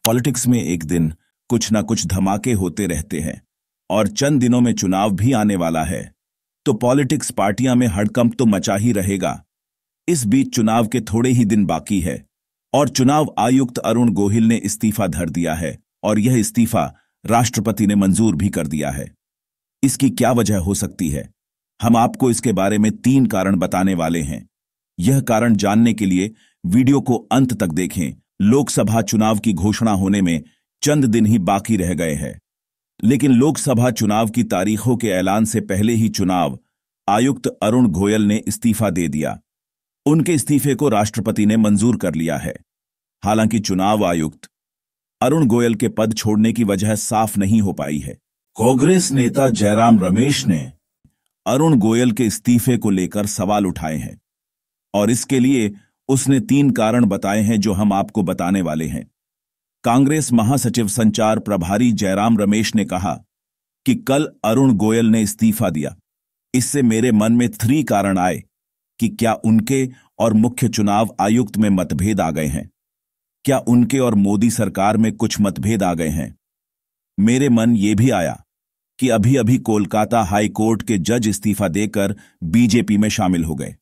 Politics में एक दिन कुछ ना कुछ धमाके होते रहते हैं और चंद दिनों में चुनाव भी आने वाला है। तो पॉलिटिक्स पार्टियां में हड़कंप तो मचा ही रहेगा। इस बीच चुनाव के थोड़े ही दिन बाकी है और चुनाव आयुक्त अरुण गोहिल ने इस्तीफा धर दिया है और यह इस्तीफा राष्ट्रपति ने मंजूर भी कर दिया है। इसकी क्या वजह हो सकती है? हम आपको इसके बारे में 3 कारण बताने वाले हैं। यह कारण जानने के लिए वीडियो को अंत तक देखें। लोकसभा चुनाव की घोषणा होने में चंद दिन ही बाकी रह गए हैं, लेकिन लोकसभा चुनाव की तारीखों के ऐलान से पहले ही चुनाव आयुक्त अरुण गोयल ने इस्तीफा दे दिया। उनके इस्तीफे को राष्ट्रपति ने मंजूर कर लिया है। हालांकि चुनाव आयुक्त अरुण गोयल के पद छोड़ने की वजह साफ नहीं हो पाई है। कांग्रेस नेता जयराम रमेश ने अरुण गोयल के इस्तीफे को लेकर सवाल उठाए हैं और इसके लिए उसने 3 कारण बताए हैं जो हम आपको बताने वाले हैं। कांग्रेस महासचिव संचार प्रभारी जयराम रमेश ने कहा कि कल अरुण गोयल ने इस्तीफा दिया। इससे मेरे मन में 3 कारण आए कि क्या उनके और मुख्य चुनाव आयुक्त में मतभेद आ गए हैं? क्या उनके और मोदी सरकार में कुछ मतभेद आ गए हैं? मेरे मन ये भी आया कि अभी अभी कोलकाता हाई कोर्ट के जज इस्तीफा देकर बीजेपी में शामिल हो गए।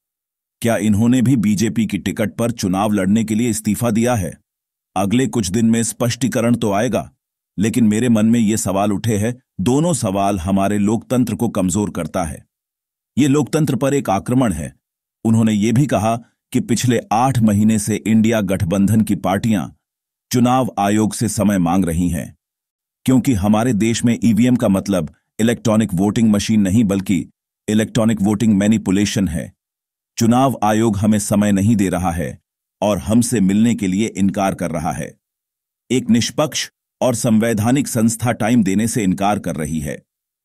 क्या इन्होंने भी बीजेपी की टिकट पर चुनाव लड़ने के लिए इस्तीफा दिया है? अगले कुछ दिन में स्पष्टीकरण तो आएगा, लेकिन मेरे मन में ये सवाल उठे हैं। दोनों सवाल हमारे लोकतंत्र को कमजोर करता है। ये लोकतंत्र पर एक आक्रमण है। उन्होंने ये भी कहा कि पिछले 8 महीने से इंडिया गठबंधन की पार्टियां चुनाव आयोग से समय मांग रही हैं, क्योंकि हमारे देश में ईवीएम का मतलब इलेक्ट्रॉनिक वोटिंग मशीन नहीं बल्कि इलेक्ट्रॉनिक वोटिंग मैनिपुलेशन है। चुनाव आयोग हमें समय नहीं दे रहा है और हमसे मिलने के लिए इनकार कर रहा है। एक निष्पक्ष और संवैधानिक संस्था टाइम देने से इनकार कर रही है।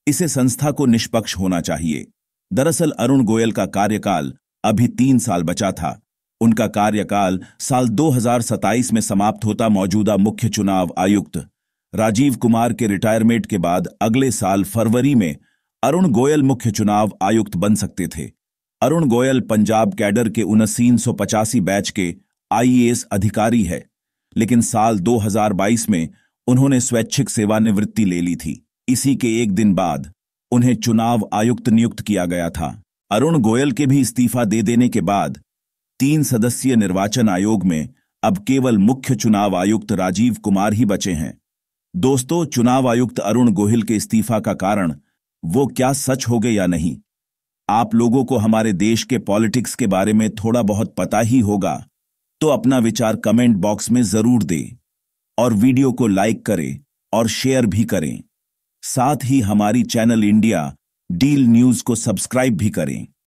इसे संस्था को निष्पक्ष होना चाहिए। दरअसल अरुण गोयल का कार्यकाल अभी 3 साल बचा था। उनका कार्यकाल साल 2027 में समाप्त होता। मौजूदा मुख्य चुनाव आयुक्त राजीव कुमार के रिटायरमेंट के बाद अगले साल फरवरी में अरुण गोयल मुख्य चुनाव आयुक्त बन सकते थे। अरुण गोयल पंजाब कैडर के 1985 बैच के आईएएस अधिकारी है, लेकिन साल 2022 में उन्होंने स्वैच्छिक सेवानिवृत्ति ले ली थी। इसी के एक दिन बाद उन्हें चुनाव आयुक्त नियुक्त किया गया था। अरुण गोयल के भी इस्तीफा दे देने के बाद 3 सदस्यीय निर्वाचन आयोग में अब केवल मुख्य चुनाव आयुक्त राजीव कुमार ही बचे हैं। दोस्तों, चुनाव आयुक्त अरुण गोयल के इस्तीफा का कारण वो क्या सच हो गए या नहीं? आप लोगों को हमारे देश के पॉलिटिक्स के बारे में थोड़ा बहुत पता ही होगा, तो अपना विचार कमेंट बॉक्स में जरूर दें और वीडियो को लाइक करें और शेयर भी करें। साथ ही हमारी चैनल इंडिया डील न्यूज को सब्सक्राइब भी करें।